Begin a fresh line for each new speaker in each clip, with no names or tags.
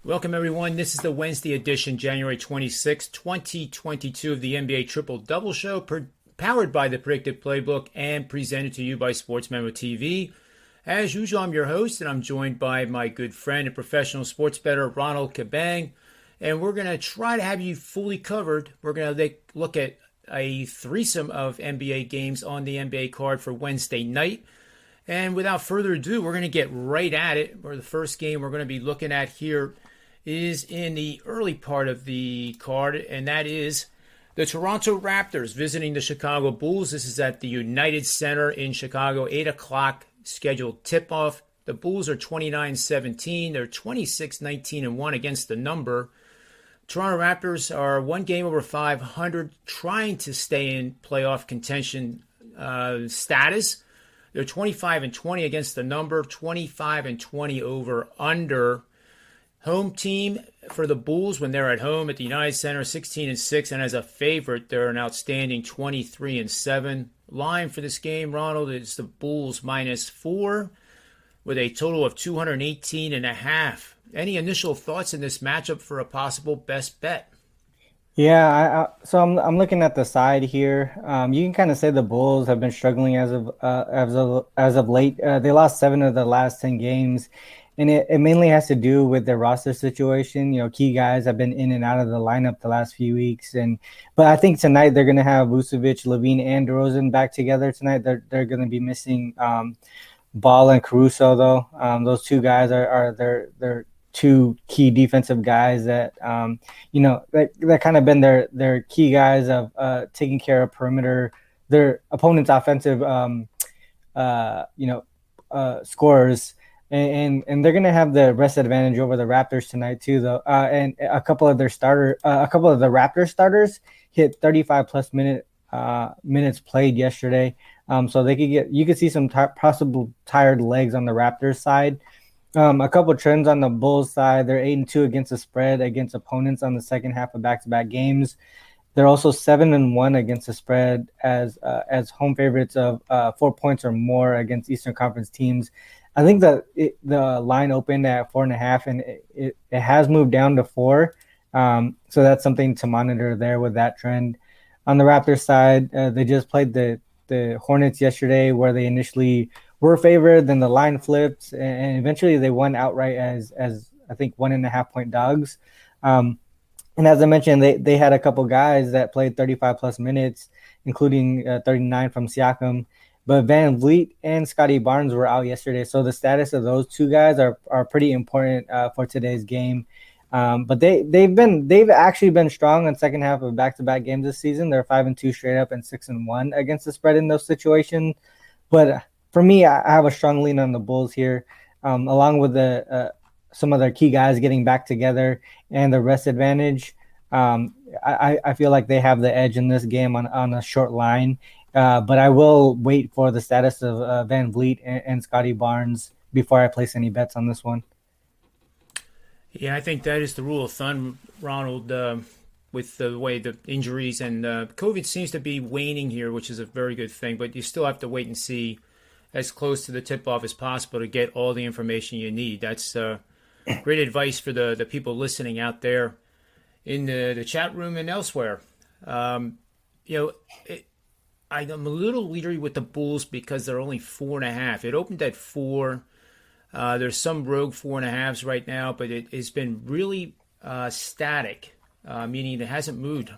Welcome, everyone. This is the Wednesday edition, January 26, 2022 of the NBA Triple Double Show, powered by the Predictive Playbook and presented to you by SportsMemo TV. As usual, I'm your host, and I'm joined by my good friend and professional sports bettor, Ronald Cabang. And we're going to try to have you fully covered. We're going to look at a threesome of NBA games on the NBA card for Wednesday night. And without further ado, we're going to get right at it. The first game we're going to be looking at here is in the early part of the card, and that is the Toronto Raptors visiting the Chicago Bulls. This is at the United Center in Chicago, 8 o'clock scheduled tip-off. The Bulls are 29-17. They're 26-19-1 against the number. Toronto Raptors are one game over 500, trying to stay in playoff contention status. They're 25-20 against the number, 25-20 over under. Home team for the Bulls when they're at home at the United Center, 16-6, and as a favorite, they're an outstanding 23-7. Line for this game, Ronald, is the Bulls -4 with a total of 218.5. Any initial thoughts in this matchup for a possible best bet?
Yeah, so I'm looking at the side here. You can kind of say the Bulls have been struggling as of late. They lost 7 of the last 10 games. And it mainly has to do with their roster situation. You know, key guys have been in and out of the lineup the last few weeks. But I think tonight they're going to have Vucevic, Levine, and DeRozan back together tonight. They're going to be missing Ball and Caruso, though. Those two guys are their two key defensive guys that, that kind of been their key guys of taking care of perimeter, their opponent's offensive, scorers. And they're gonna have the rest advantage over the Raptors tonight too, though. And a couple of the Raptors starters hit 35 plus minutes played yesterday. So you could see some possible tired legs on the Raptors side. A couple of trends on the Bulls side. They're 8-2 against the spread against opponents on the second half of back-to-back games. They're also 7-1 against the spread as home favorites of 4 points or more against Eastern Conference teams. I think that the line opened at 4.5, and it has moved down to 4. So that's something to monitor there with that trend. On the Raptors side, they just played the Hornets yesterday, where they initially were favored, then the line flipped, and eventually they won outright as I think 1.5 point dogs. And as I mentioned, they had a couple guys that played 35 plus minutes, including 39 from Siakam. But Van Vliet and Scotty Barnes were out yesterday, so the status of those two guys are pretty important for today's game. But they've actually been strong in second half of back-to-back games this season. They're 5-2 straight up and 6-1 against the spread in those situations. But for me, I have a strong lean on the Bulls here, along with some of their key guys getting back together and the rest advantage. I feel like they have the edge in this game on a short line. But I will wait for the status of Van Vliet and Scotty Barnes before I place any bets on this one.
Yeah, I think that is the rule of thumb, Ronald, with the way the injuries and COVID seems to be waning here, which is a very good thing. But you still have to wait and see as close to the tip-off as possible to get all the information you need. That's great advice for the people listening out there in the chat room and elsewhere. I'm a little leery with the Bulls because they're only 4.5. It opened at 4. There's some rogue 4.5s right now, but it has been really static, meaning it hasn't moved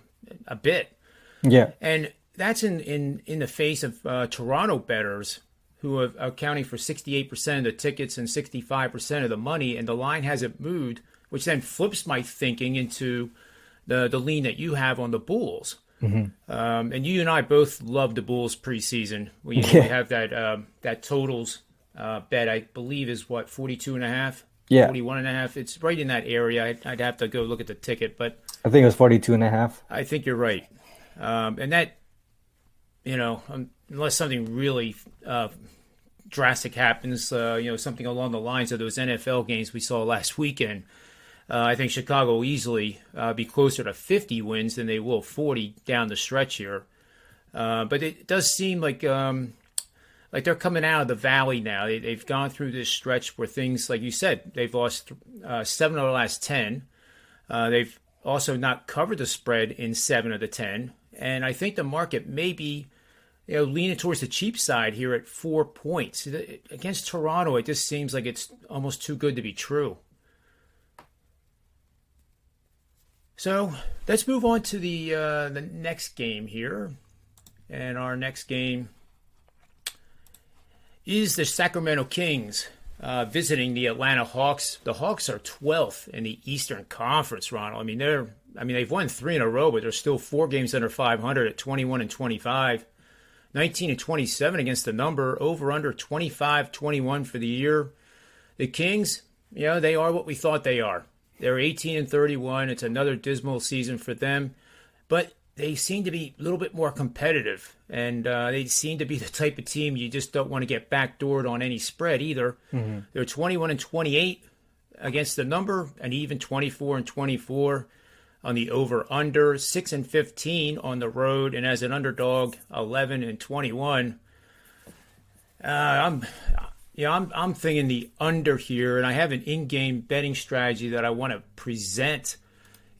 a bit.
Yeah,
and that's in the face of Toronto bettors who are accounting for 68% of the tickets and 65% of the money, and the line hasn't moved, which then flips my thinking into the lean that you have on the Bulls.
Mm-hmm.
And you and I both love the Bulls preseason. We have that totals bet, I believe, is what, 42.5?
Yeah.
41.5. It's right in that area. I'd have to go look at the ticket, but
I think it was 42.5.
I think you're right. And that, unless something really drastic happens, something along the lines of those NFL games we saw last weekend, I think Chicago will easily be closer to 50 wins than they will 40 down the stretch here. But it does seem like like they're coming out of the valley now. They've gone through this stretch where things, like you said, they've lost 7 of the last 10. They've also not covered the spread in 7 of the 10. And I think the market may be, leaning towards the cheap side here at 4 points. Against Toronto, it just seems like it's almost too good to be true. So let's move on to the next game here. And our next game is the Sacramento Kings visiting the Atlanta Hawks. The Hawks are 12th in the Eastern Conference, Ronald. They've won 3 in a row, but they're still 4 games under 500 at 21-25. 19-27 against the number, over under 25-21 for the year. The Kings, they are what we thought they are. They're 18-31. It's another dismal season for them, but they seem to be a little bit more competitive, and they seem to be the type of team you just don't want to get backdoored on any spread either. Mm-hmm. They're 21-28 against the number, and even 24-24 on the over/under, 6-15 on the road, and as an underdog, 11-21. I'm thinking the under here, and I have an in-game betting strategy that I want to present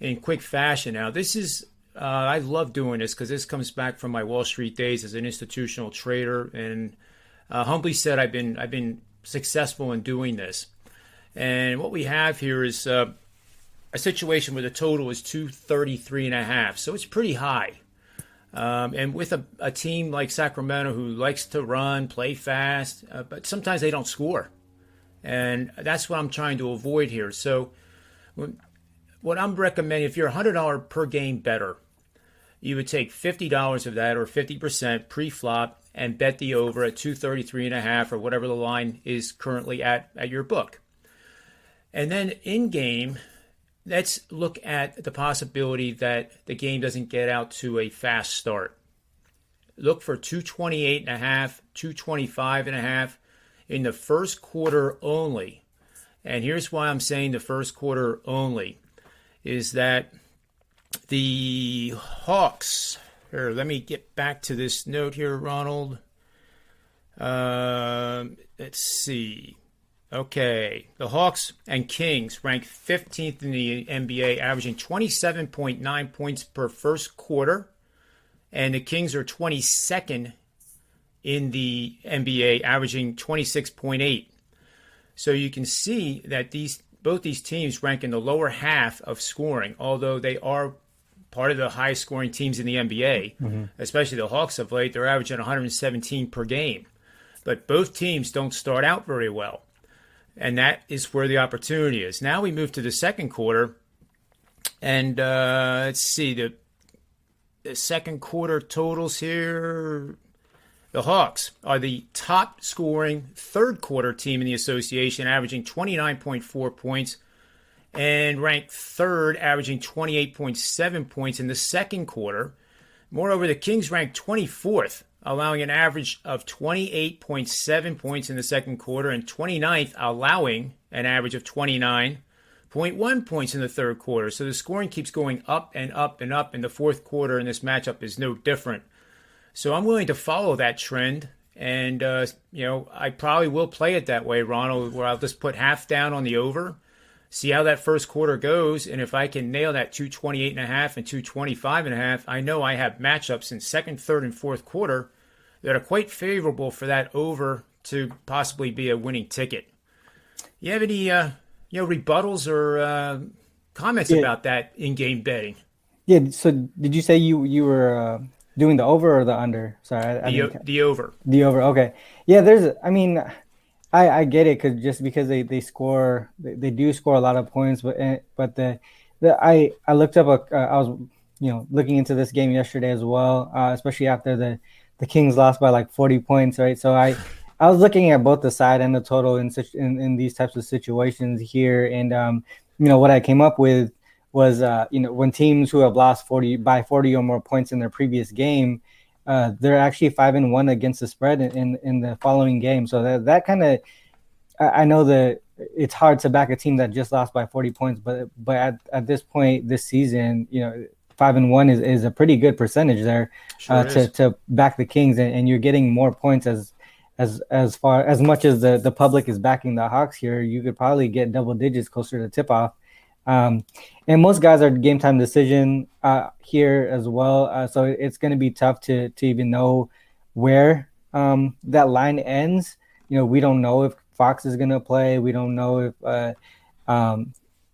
in quick fashion. Now, this is I love doing this because this comes back from my Wall Street days as an institutional trader, and humbly said, I've been successful in doing this. And what we have here is a situation where the total is 233.5, so it's pretty high. And with a team like Sacramento who likes to run, play fast, but sometimes they don't score. And that's what I'm trying to avoid here. So what I'm recommending, if you're a $100 per game bettor, you would take $50 of that, or 50% pre-flop, and bet the over at 233.5 or whatever the line is currently at your book. And then in-game, let's look at the possibility that the game doesn't get out to a fast start. Look for 228.5, 225.5 in the first quarter only. And here's why I'm saying the first quarter only, is that the Hawks, here, let me get back to this note here, Ronald. Let's see. Okay, the Hawks and Kings rank 15th in the NBA, averaging 27.9 points per first quarter, and the Kings are 22nd in the NBA, averaging 26.8. So you can see that both these teams rank in the lower half of scoring, although they are part of the highest scoring teams in the NBA, especially the Hawks of late. They're averaging 117 per game. But both teams don't start out very well. And that is where the opportunity is. Now we move to the second quarter. And let's see, the second quarter totals here. The Hawks are the top scoring third quarter team in the association, averaging 29.4 points, and ranked third, averaging 28.7 points in the second quarter. Moreover, the Kings ranked 24th, allowing an average of 28.7 points in the second quarter, and 29th, allowing an average of 29.1 points in the third quarter. So the scoring keeps going up and up and up in the fourth quarter, and this matchup is no different. So I'm willing to follow that trend, and I probably will play it that way, Ronald, where I'll just put half down on the over, see how that first quarter goes, and if I can nail that 228.5 and 225.5, I know I have matchups in second, third, and fourth quarter that are quite favorable for that over to possibly be a winning ticket. You have any rebuttals or comments about that in-game betting?
Yeah. So did you say you were doing the over or the under? Sorry,
the over.
The over. Okay. Yeah. I get it because they score, they do score a lot of points, but I looked up I was looking into this game yesterday as well, especially after the Kings lost by like 40 points, right? So I was looking at both the side and the total in these types of situations here, and what I came up with was when teams who have lost 40 or more points in their previous game, they're actually 5-1 against the spread in the following game. So that kind of, I know that it's hard to back a team that just lost by 40 points, but at this point this season, 5-1 is a pretty good percentage there, to back the Kings, and you're getting more points as as much as the public is backing the Hawks here, you could probably get double digits closer to tip off. And most guys are game time decision here as well. So it's going to be tough to even know where that line ends. We don't know if Fox is going to play. We don't know if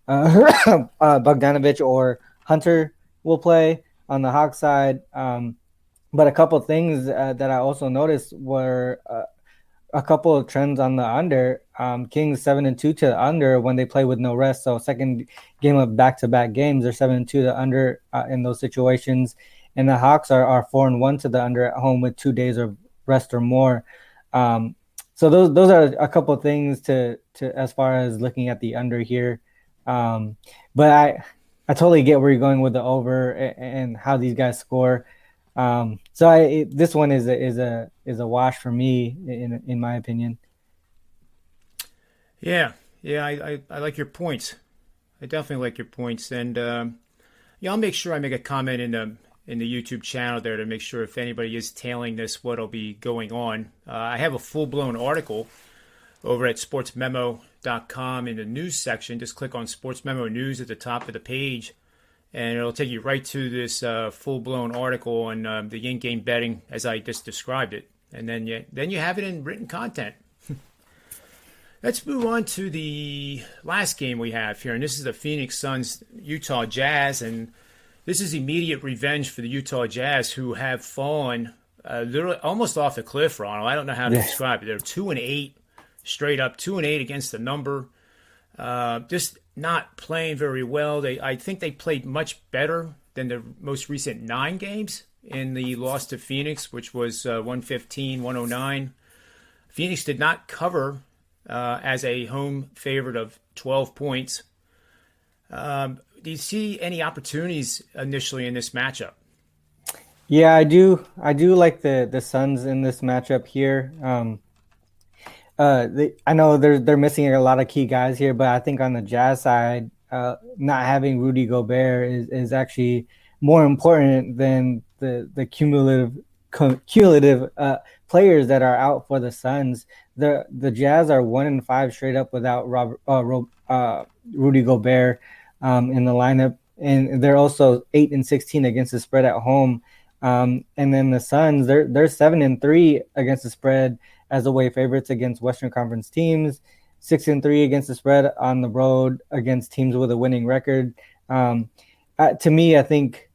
Bogdanovich or Hunter will play on the Hawks side. But a couple of things that I also noticed were a couple of trends on the under. Kings 7-2 to the under when they play with no rest. So second game of back-to-back games, they're 7-2 to the under in those situations. And the Hawks are 4-1 to the under at home with 2 days of rest or more. So those are a couple of things to as far as looking at the under here. But I totally get where you're going with the over and how these guys score. So this one is a wash for me in my opinion.
Yeah, I like your points. I definitely like your points, and I'll make sure I make a comment in the YouTube channel there to make sure if anybody is tailing this, what'll be going on. I have a full-blown article over at sportsmemo.com in the news section. Just click on Sports Memo News at the top of the page, and it'll take you right to this full-blown article on the in-game betting as I just described it. And then you have it in written content. Let's move on to the last game we have here, and this is the Phoenix Suns Utah Jazz, and this is immediate revenge for the Utah Jazz, who have fallen literally almost off the cliff, Ronald. I don't know how to describe it. They're 2-8, straight up 2-8 against the number. Just not playing very well. I think they played much better than the most recent 9 games in the loss to Phoenix, which was 115-109. Phoenix did not cover as a home favorite of 12 points. Do you see any opportunities initially in this matchup?
Yeah, I do. I do like the Suns in this matchup here. I know they're missing a lot of key guys here, but I think on the Jazz side, not having Rudy Gobert is actually more important than the cumulative players that are out for the Suns. The Jazz are 1-5 straight up without Rudy Gobert in the lineup, and they're also 8-16 against the spread at home. And then the Suns, they're 7-3 against the spread as away favorites against Western Conference teams, 6-3 against the spread on the road against teams with a winning record. To me, I think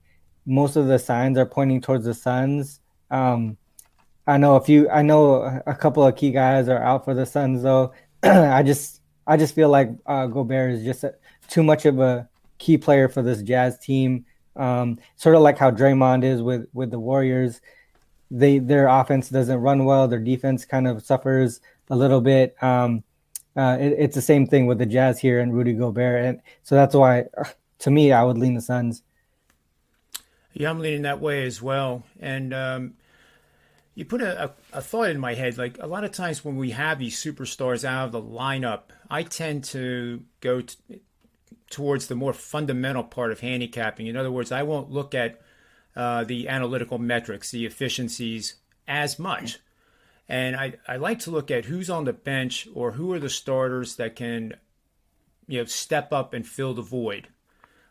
most of the signs are pointing towards the Suns. I know a couple of key guys are out for the Suns, though. I just feel like Gobert is just too much of a key player for this Jazz team. Sort of like how Draymond is with the Warriors. Their offense doesn't run well. Their defense kind of suffers a little bit. It's the same thing with the Jazz here and Rudy Gobert. And so that's why, to me, I would lean the Suns.
Yeah, I'm leaning that way as well. And you put a thought in my head. Like a lot of times when we have these superstars out of the lineup, I tend to go towards the more fundamental part of handicapping. In other words, I won't look at the analytical metrics, the efficiencies as much. And I like to look at who's on the bench or who are the starters that can, step up and fill the void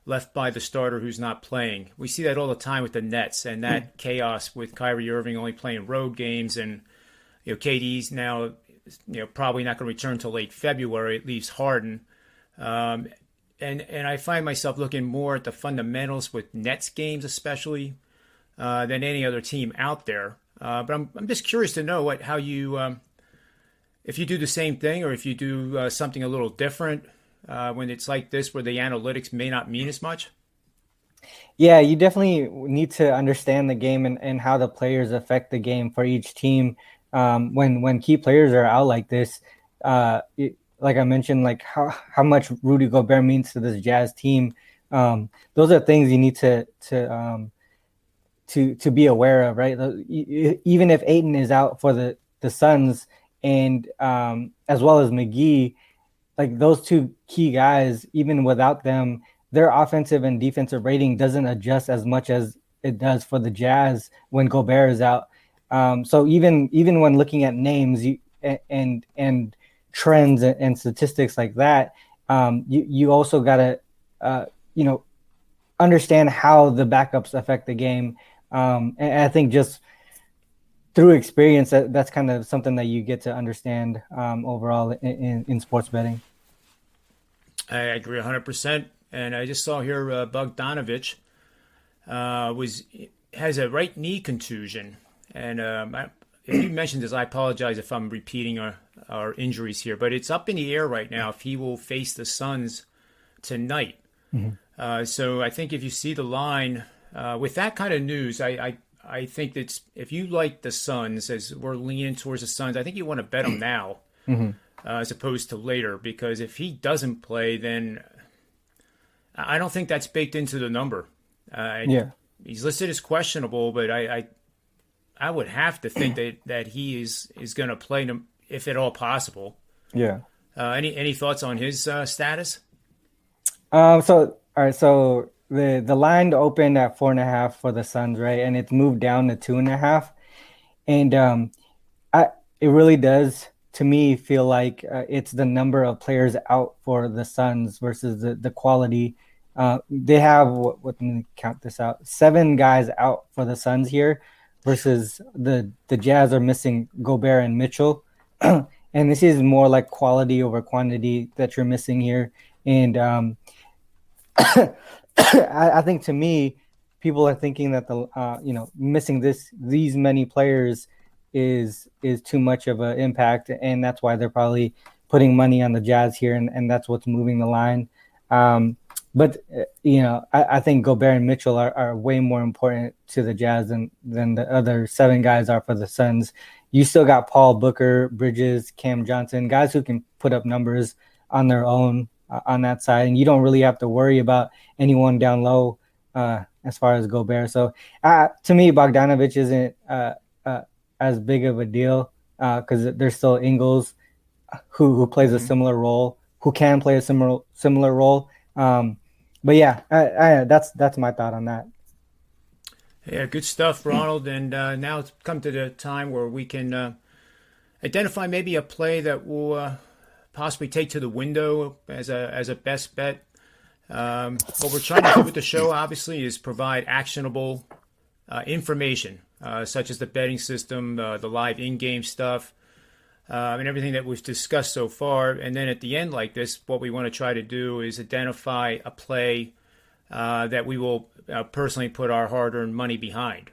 left by the starter who's not playing. We see that all the time with the Nets and that chaos with Kyrie Irving only playing road games, and KD's now probably not going to return till late February. It leaves Harden. And I find myself looking more at the fundamentals with Nets games especially than any other team out there. But I'm just curious to know how you if you do the same thing or if you do something a little different when it's like this where the analytics may not mean as much.
Yeah, you definitely need to understand the game and how the players affect the game for each team. When key players are out like this, like I mentioned, like how much Rudy Gobert means to this Jazz team. Those are things you need to be aware of, right? Even if Ayton is out for the Suns and as well as McGee, like those two key guys, even without them, their offensive and defensive rating doesn't adjust as much as it does for the Jazz when Gobert is out. So even when looking at names and trends and statistics like that, you also gotta you know understand how the backups affect the game. And I think just through experience, that's kind of something that you get to understand overall in sports betting.
I agree 100%. And I just saw here Bogdanovich was has a right knee contusion. And if you mentioned this, I apologize if I'm repeating our injuries here, but it's up in the air right now if he will face the Suns tonight. So I think if you see the line with that kind of news, I think that if you like the Suns, as we're leaning towards the Suns, I think you want to bet them now as opposed to later, because if he doesn't play, then I don't think that's baked into the number.
Yeah.
He's listed as questionable, but I would have to think that he is going to play them if at all possible.
Yeah.
Any thoughts on his status?
So all right, so the line opened at 4.5 for the Suns, right? And it's moved down to 2.5. And I it really does to me feel like it's the number of players out for the Suns versus the quality. They have let me count this out. 7 guys out for the Suns here versus the Jazz are missing Gobert and Mitchell. And this is more like quality over quantity that you're missing here. And I think to me, people are thinking that missing these many players is too much of an impact, and that's why they're probably putting money on the Jazz here, and that's what's moving the line. But I think Gobert and Mitchell are way more important to the Jazz than the other 7 guys are for the Suns. You still got Paul, Booker, Bridges, Cam Johnson, guys who can put up numbers on their own on that side, and you don't really have to worry about anyone down low as far as Gobert. So to me, Bogdanovich isn't as big of a deal because there's still Ingles who plays a similar role, who can play a similar role. But yeah, that's my thought on that.
Yeah, good stuff, Ronald. And now it's come to the time where we can identify maybe a play that will possibly take to the window as a best bet. What we're trying to do with the show, obviously, is provide actionable information, such as the betting system, the live in-game stuff, and everything that we've discussed so far. And then at the end, like this, what we want to try to do is identify a play that we will personally put our hard-earned money behind.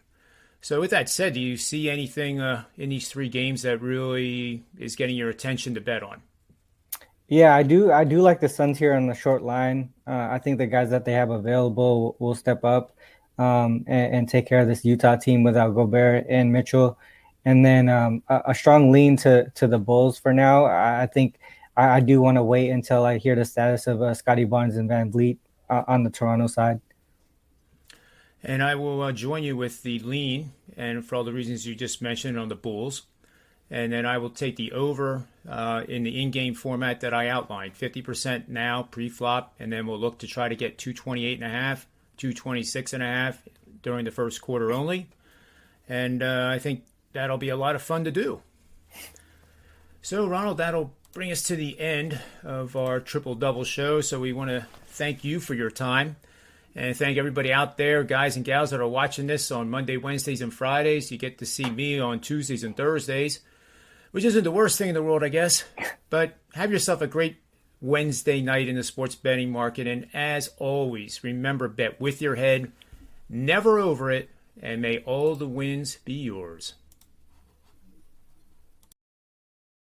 So with that said, do you see anything in these 3 games that really is getting your attention to bet on?
Yeah, I do like the Suns here on the short line. I think the guys that they have available will step up and take care of this Utah team without Gobert and Mitchell. And then a strong lean to the Bulls for now. I think I do want to wait until I hear the status of Scotty Barnes and Van Vliet on the Toronto side.
And I will join you with the lean, and for all the reasons you just mentioned on the Bulls. And then I will take the over in the in-game format that I outlined, 50% now pre-flop, and then we'll look to try to get 228.5, 226.5 during the first quarter only. And I think that'll be a lot of fun to do. So, Ronald, that'll bring us to the end of our triple-double show. So we want to thank you for your time. And thank everybody out there, guys and gals that are watching this on Monday, Wednesdays, and Fridays. You get to see me on Tuesdays and Thursdays, which isn't the worst thing in the world, I guess. But have yourself a great Wednesday night in the sports betting market. And as always, remember, bet with your head, never over it, and may all the wins be yours.